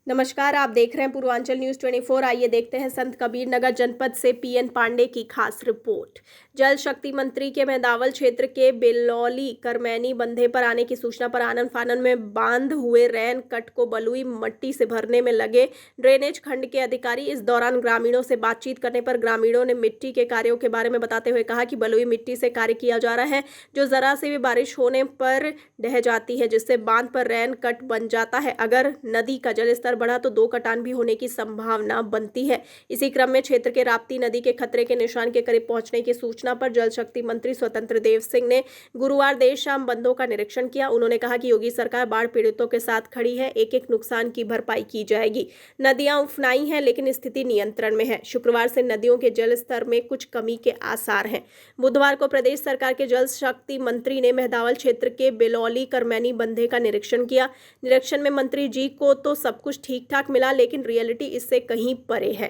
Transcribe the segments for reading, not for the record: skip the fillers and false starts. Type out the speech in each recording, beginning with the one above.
नमस्कार, आप देख रहे हैं पूर्वांचल न्यूज़ 24। आइए देखते हैं संत कबीर नगर जनपद से पीएन पांडे की खास रिपोर्ट। जल शक्ति मंत्री के मेहदावल क्षेत्र के बेलौली करमैनी बंधे पर आने की सूचना पर आनन फानन में बांध हुए रैन कट को बलुई मट्टी से भरने में लगे ड्रेनेज खंड के अधिकारी। इस दौरान ग्रामीणों से बातचीत करने पर ग्रामीणों ने मिट्टी के कार्यों के बारे में बताते हुए कहा कि बलुई मिट्टी से कार्य किया जा रहा है, जो जरा से भी बारिश होने पर ढह जाती है, जिससे बांध पर रैन कट बन जाता है। अगर नदी का जलस्तर बढ़ा तो 2 कटान भी होने की संभावना बनती है। इसी क्रम में क्षेत्र के राप्ती नदी के खतरे के निशान के करीब पहुंचने की सूचना पर जल शक्ति मंत्री स्वतंत्र देव सिंह ने गुरुवार देर शाम बंधों का निरीक्षण किया। उन्होंने कहा कि योगी सरकार बाढ़ पीड़ितों के साथ खड़ी है, एक-एक नुकसान की भरपाई की जाएगी। नदियां उफनाई हैं, लेकिन स्थिति नियंत्रण में है। शुक्रवार से नदियों के जल स्तर में कुछ कमी के आसार हैं। बुधवार को प्रदेश सरकार के जल शक्ति मंत्री ने मेहदावल क्षेत्र के बेलौली करमैनी बंधे का निरीक्षण किया। निरीक्षण में मंत्री जी को तो सब कुछ ठीक ठाक मिला, लेकिन रियलिटी इससे कहीं परे है।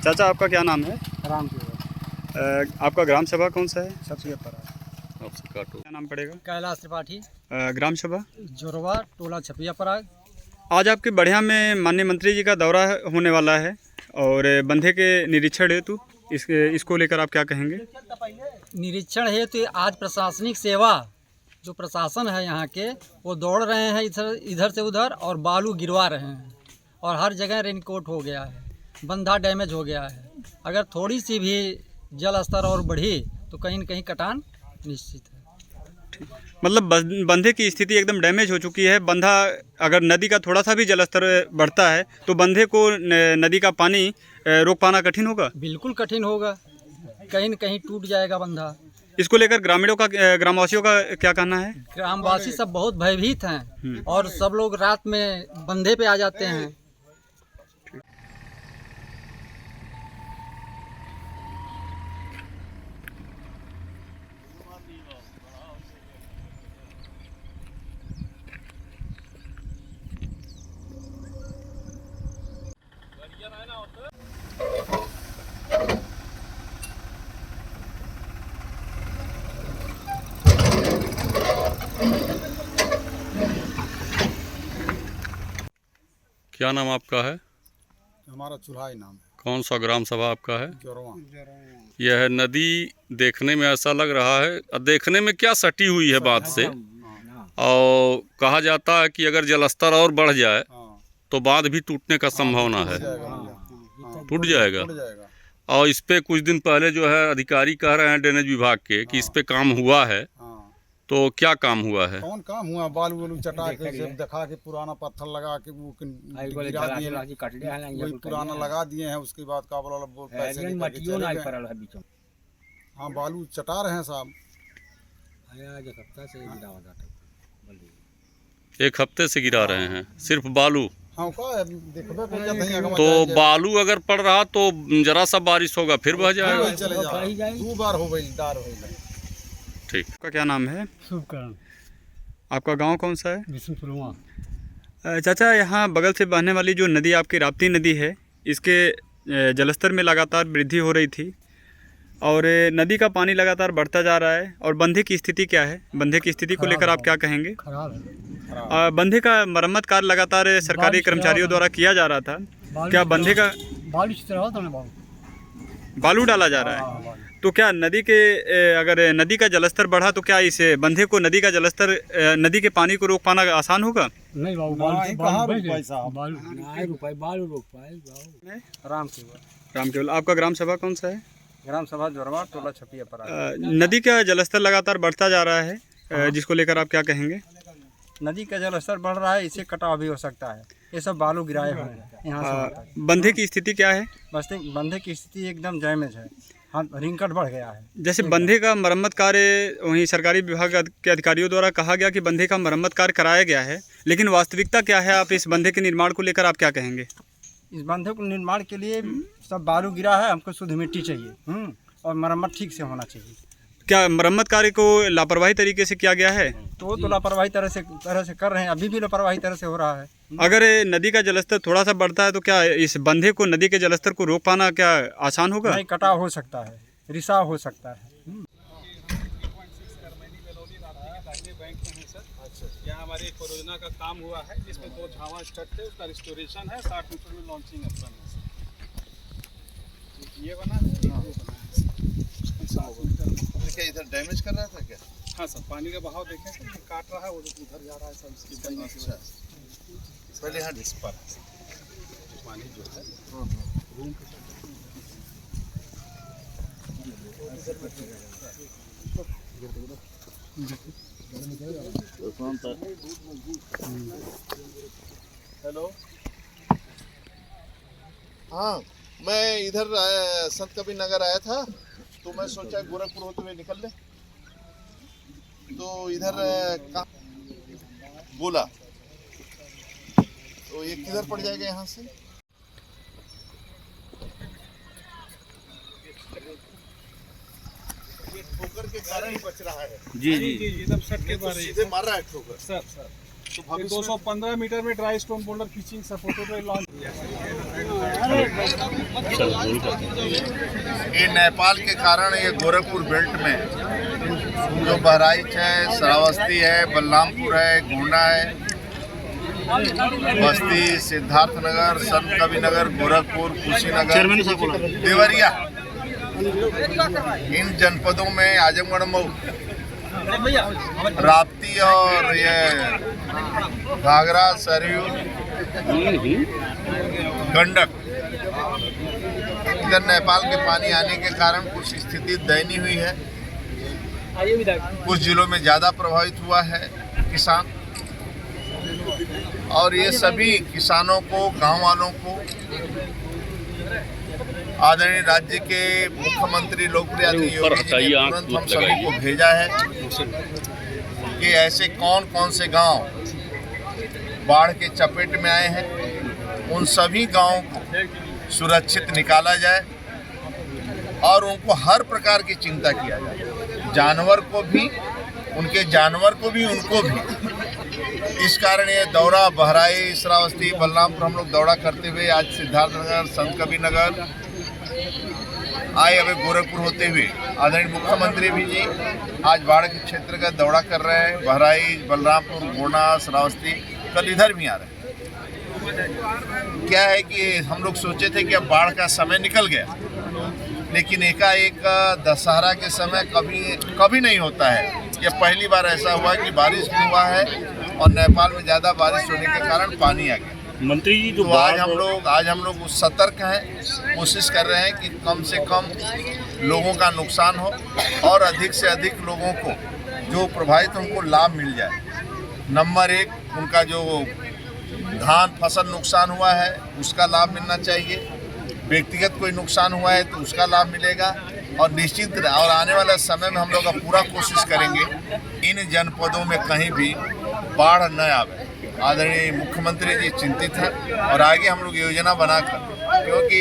चाचा, आपका क्या नाम है? राम आपका ग्राम सभा कौन सा है? छपियापरा। क्या नाम पड़ेगा? कैलाश त्रिपाठी। ग्राम सभा जोरवा टोला छपियापरा। आज आपके बढ़िया में माननीय मंत्री जी का दौरा होने वाला है और बंधे के निरीक्षण हेतु इसको लेकर आप क्या कहेंगे? निरीक्षण हेतु आज प्रशासनिक सेवा जो प्रशासन है यहाँ के, वो दौड़ रहे हैं इधर से उधर और बालू गिरवा रहे हैं और हर जगह रेनकोट हो गया है, बंधा डैमेज हो गया है। अगर थोड़ी सी भी जल स्तर और बढ़ी तो कहीं न कहीं कटान निश्चित है। मतलब बंधे की स्थिति एकदम डैमेज हो चुकी है। बंधा अगर नदी का थोड़ा सा भी जल स्तर बढ़ता है तो बंधे को नदी का पानी रोक पाना कठिन होगा। बिल्कुल कठिन होगा, कहीं न कहीं टूट जाएगा बंधा। इसको लेकर ग्रामवासियों का क्या कहना है? ग्रामवासी सब बहुत भयभीत हैं और सब लोग रात में बंधे पे आ जाते हैं। क्या नाम आपका है? हमारा चुल्हाई नाम है। कौन सा ग्राम सभा आपका है? जोरवा। यह नदी देखने में ऐसा लग रहा है, देखने में क्या सटी हुई है बांध से, और कहा जाता है कि अगर जलस्तर और बढ़ जाए तो बांध भी टूटने का संभावना है। टूट जाएगा। और इस पे कुछ दिन पहले जो है अधिकारी कह रहे हैं ड्रेनेज विभाग के कि इस पे काम हुआ है, तो क्या काम हुआ है? कौन काम हुआ? बालू वालू चटा के दिखा के पुराना पत्थर लगा के वो गिरा दिए, वही पुराना लगा दिए हैं। उसके बाद का बोला पैसे हाँ बालू चटा रहे हैं साहब। एक हफ्ते से गिरा रहे हैं सिर्फ बालू। हाँ तो बालू अगर पड़ रहा तो जरा सा बारिश होगा फिर बह जाएगा। दो बार हो गई। ठीक। आपका क्या नाम है? शुभकरण। आपका गांव कौन सा है? विष्णुपुरवा। चाचा, यहाँ बगल से बहने वाली जो नदी आपकी राप्ती नदी है, इसके जलस्तर में लगातार वृद्धि हो रही थी और नदी का पानी लगातार बढ़ता जा रहा है। और बंधे की स्थिति क्या है? बंधे की स्थिति को लेकर आप क्या कहेंगे? खराब है। बंधे का मरम्मत कार्य लगातार सरकारी कर्मचारियों द्वारा किया जा रहा था। क्या बंधे का बालू डाला जा रहा है? तो क्या नदी के अगर नदी का जलस्तर बढ़ा तो क्या इस बंधे को नदी का जलस्तर नदी के पानी को रोक पाना आसान होगा? नहीं बाबू, राम केवल। आपका ग्राम सभा कौन सा है? ग्राम सभा जोरवा टोला छपियापरा। नदी का जलस्तर लगातार बढ़ता जा रहा है, जिसको लेकर आप क्या कहेंगे? नदी का जलस्तर बढ़ रहा है, इससे कटाव भी हो सकता है। ये सब बालू गिराए हुए हैं यहाँ से। बंधे की स्थिति क्या है? बंधे की स्थिति एकदम डैमेज है। हाँ, रिंकट बढ़ गया है। जैसे बंधे का मरम्मत कार्य वहीं सरकारी विभाग के अधिकारियों द्वारा कहा गया कि बंधे का मरम्मत कार्य कराया गया है, लेकिन वास्तविकता क्या है? आप इस बंधे के निर्माण को लेकर आप क्या कहेंगे? इस बंधे को निर्माण के लिए सब बालू गिरा है, हमको शुद्ध मिट्टी चाहिए और मरम्मत ठीक से होना चाहिए। क्या मरम्मत कार्य को लापरवाही तरीके से किया गया है? तो लापरवाही तरह से कर रहे हैं, अभी भी लापरवाही तरह से हो रहा है। अगर नदी का जलस्तर थोड़ा सा बढ़ता है तो क्या इस बंधे को नदी के जलस्तर को रोक पाना क्या आसान होगा? नहीं, कटाव हो सकता है, रिसाव हो सकता है। यहाँ हमारी एक परियोजना परियोजना का काम हुआ है जिसमें 2 झावा स्टड थे, उसका रिस्टोरेशन है। 60 मीटर में लॉन्चिंग अपन है। ये बना है, वो बना है 60 मीटर। क्या इधर डैमेज कर रहा था क्या? हाँ सर, पानी का बहाव देखें सर, ये काट रहा है, वो जो उधर जा रहा है सर, इसकी बनने की वजह से। पहले यहाँ इस पर पानी जो है रूम के हेलो, हाँ मैं इधर संत कबीर नगर आया था, तो मैं सोचा गोरखपुर होते हुए निकल ले, तो इधर कहाँ बोला, तो ये किधर पड़ जाएगा यहाँ से? ये ठोकर के कारण ही बच रहा है। जी जी एकदम सट के बारे सीधे मार रहा है ठोकर। सर तो ये भविष्य 215 मीटर में dry stone boulder pitching supported by launch. ये नेपाल के कारण ये गोरखपुर बेल्ट में जो बहराइच है, श्रावस्ती है, बलरामपुर है, गोंडा है, बस्ती, सिद्धार्थनगर, संत कबीर नगर, गोरखपुर, कुशीनगर, देवरिया, इन जनपदों में आजमगढ़, मऊ, राप्ती और ये घाघरा, सरयू, गंडक, इधर नेपाल के पानी आने के कारण कुछ स्थिति दयनीय हुई है। कुछ जिलों में ज़्यादा प्रभावित हुआ है किसान, और ये सभी किसानों को, गांव वालों को आदरणीय राज्य के मुख्यमंत्री लोकप्रिय योगी जी ने तुरंत हम सभी को भेजा है कि ऐसे कौन कौन से गांव बाढ़ के चपेट में आए हैं, उन सभी गांवों को सुरक्षित निकाला जाए और उनको हर प्रकार की चिंता किया जाए, जानवर को भी, उनके जानवर को भी, उनको भी। इस कारण ये दौरा बहराइच, श्रावस्ती, बलरामपुर हम लोग दौरा करते हुए आज सिद्धार्थनगर, संत कबीर नगर आए, अभी गोरखपुर होते हुए आदरणीय मुख्यमंत्री भी जी आज बाढ़ के क्षेत्र का दौरा कर रहे हैं। बहराइच, बलरामपुर, गोंडा, श्रावस्ती, कल इधर भी आ रहे हैं। क्या है कि हम लोग सोचे थे कि अब बाढ़ का समय निकल गया, लेकिन एकाएक दशहरा के समय कभी नहीं होता है। यह पहली बार ऐसा हुआ कि बारिश भी हुआ है और नेपाल में ज़्यादा बारिश होने के कारण पानी आ गया। मंत्री जी, जो तो आज हम लोग सतर्क हैं, कोशिश कर रहे हैं कि कम से कम लोगों का नुकसान हो और अधिक से अधिक लोगों को जो प्रभावित उनको लाभ मिल जाए। नंबर 1, उनका जो धान फसल नुकसान हुआ है उसका लाभ मिलना चाहिए, व्यक्तिगत कोई नुकसान हुआ है तो उसका लाभ मिलेगा, और निश्चित और आने वाले समय में हम लोग पूरा कोशिश करेंगे इन जनपदों में कहीं भी बाढ़ न आवे। आदरणीय मुख्यमंत्री जी चिंतित हैं और आगे हम लोग योजना बनाकर, क्योंकि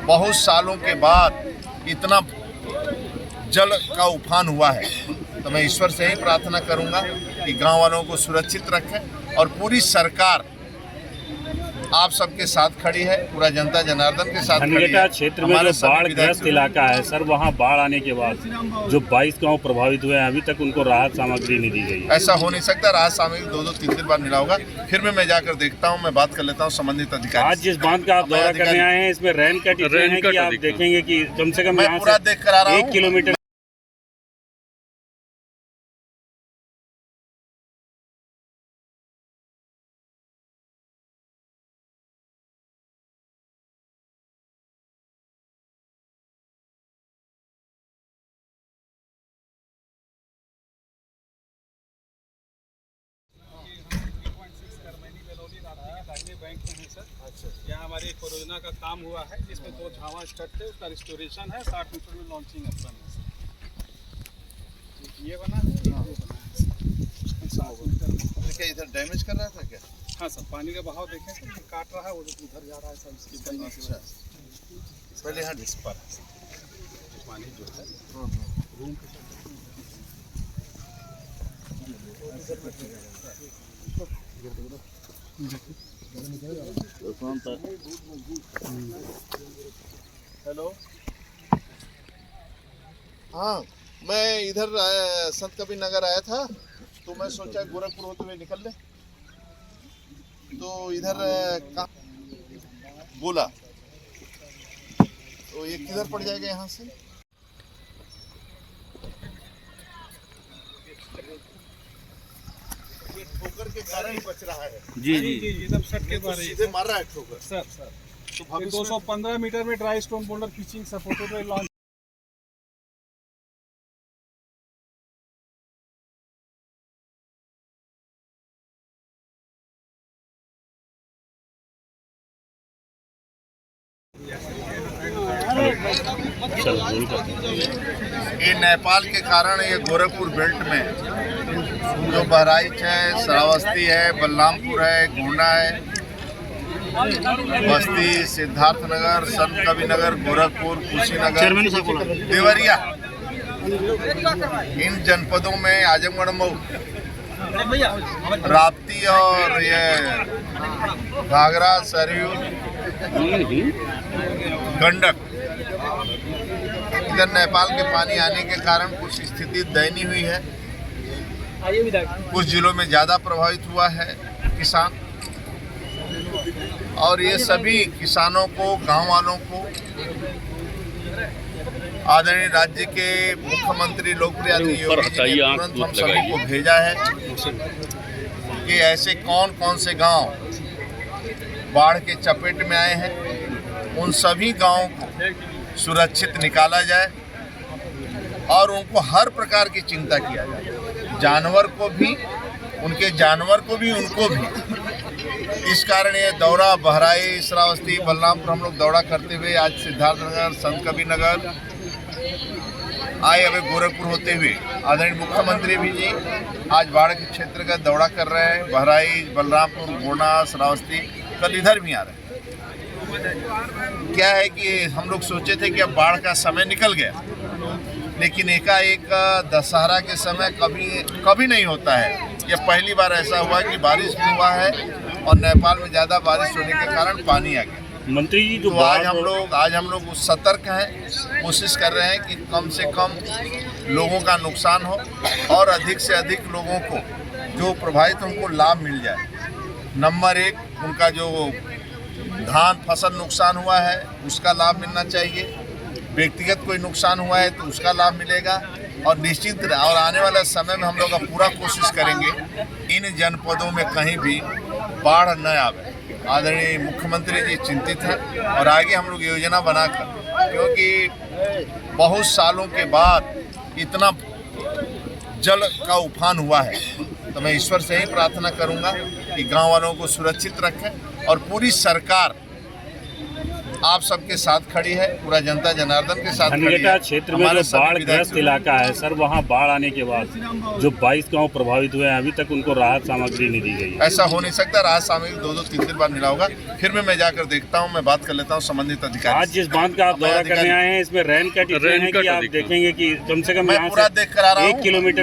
बहुत सालों के बाद इतना जल का उफान हुआ है, तो मैं ईश्वर से ही प्रार्थना करूंगा कि गांव वालों को सुरक्षित रखें और पूरी सरकार आप सबके साथ खड़ी है, पूरा जनता जनार्दन के साथ खड़ी है। क्षेत्र में जो बाढ़ ग्रस्त इलाका है सर, वहाँ बाढ़ आने के बाद जो 22 गांव प्रभावित हुए हैं, अभी तक उनको राहत सामग्री नहीं दी गई है। ऐसा हो नहीं सकता, राहत सामग्री 2-3 बार मिला होगा। फिर मैं जाकर देखता हूँ, मैं बात कर लेता हूँ संबंधित अधिकारी। आज जिस बांध का आप दौरा करने आए हैं, इसमें रेन कट है कि आप देखेंगे कि कम से कम मैं पूरा देख कर आ रहा हूँ। 1 किलोमीटर बैंक में है सर। यहाँ हमारी परियोजना का काम हुआ है जिसमें 2 झावा स्टड थे, उसका रिस्टोरेशन है। 60 मीटर में लॉन्चिंग अपन है। ये बना है, वो बना है 60 मीटर। क्या इधर डैमेज कर रहा था क्या? हाँ सर, पानी का बहाव देखें सर, ये काट रहा है, वो जो उधर जा रहा है सर, इसकी बनने की वजह से। पहले यहाँ इस पर पानी जो है रूम के हेलो, हाँ मैं इधर संत कबीर नगर आया था, तो मैं सोचा गोरखपुर होते हुए निकल ले, तो इधर कहाँ बोला तो ये किधर पड़ जाएगा यहाँ से? ये ठोकर के कारण ही बच रहा है। जी एकदम सट के तो सीधे मार रहा है ठोकर। सर तो भविष्य में 215 मीटर में dry stone boulder pitching supported launch ये नेपाल के कारण ये गोरखपुर बेल्ट में जो बहराइच है, श्रावस्ती है, बलरामपुर है, गोंडा है, बस्ती, सिद्धार्थनगर, संत कबीरनगर, गोरखपुर, कुशीनगर, देवरिया, इन जनपदों में आजमगढ़ मऊ, राप्ती और ये घाघरा, सरयू, गंडक, इधर नेपाल के पानी आने के कारण कुछ स्थिति दयनीय हुई है। कुछ जिलों में ज़्यादा प्रभावित हुआ है किसान, और ये सभी किसानों को, गांव वालों को आदरणीय राज्य के मुख्यमंत्री लोकप्रिय योगी जी ने तुरंत हम सभी को भेजा है कि ऐसे कौन कौन से गांव बाढ़ के चपेट में आए हैं, उन सभी गांवों को सुरक्षित निकाला जाए और उनको हर प्रकार की चिंता किया जाए, जानवर को भी, उनके जानवर को भी, उनको भी। इस कारण ये दौरा बहराइच, श्रावस्ती, बलरामपुर हम लोग दौरा करते हुए आज सिद्धार्थनगर, संत कबीरनगर आए, अभी गोरखपुर होते हुए आदरणीय मुख्यमंत्री भी जी आज बाढ़ के क्षेत्र का दौरा कर रहे हैं। बहराइच, बलरामपुर, गोंडा, श्रावस्ती, कल इधर भी आ रहे हैं। क्या है कि हम लोग सोचे थे कि अब बाढ़ का समय निकल गया, लेकिन एकाएक दशहरा के समय कभी नहीं होता है। यह पहली बार ऐसा हुआ कि बारिश भी हुआ है और नेपाल में ज़्यादा बारिश होने के कारण पानी आ गया। मंत्री जी जो तो आज हम लोग सतर्क हैं, कोशिश कर रहे हैं कि कम से कम लोगों का नुकसान हो और अधिक से अधिक लोगों को जो प्रभावित उनको लाभ मिल जाए। नंबर एक, उनका जो धान फसल नुकसान हुआ है उसका लाभ मिलना चाहिए, व्यक्तिगत कोई नुकसान हुआ है तो उसका लाभ मिलेगा, और निश्चित और आने वाले समय में हम लोग पूरा कोशिश करेंगे इन जनपदों में कहीं भी बाढ़ न आवे। आदरणीय मुख्यमंत्री जी चिंतित हैं और आगे हम लोग योजना बनाकर, क्योंकि बहुत सालों के बाद इतना जल का उफान हुआ है, तो मैं ईश्वर से ही प्रार्थना करूंगा कि गांव वालों को सुरक्षित रखें और पूरी सरकार आप सबके साथ खड़ी है, पूरा जनता जनार्दन के साथ खड़ी है। क्षेत्र में जो बाढ़ ग्रस्त इलाका है सर, वहाँ बाढ़ आने के बाद जो 22 गांव प्रभावित हुए हैं, अभी तक उनको राहत सामग्री नहीं दी गई है। ऐसा हो नहीं सकता, राहत सामग्री 2-2, 3-3 बार मिला होगा। फिर मैं जाकर देखता हूँ, मैं बात कर लेता हूँ संबंधित अधिकारी। आज जिस बांध का आप दौरा करने आए हैं, इसमें रेन कट है कि आप देखेंगे कि कम से कम मैं पूरा देख कर आ रहा हूँ। 1 किलोमीटर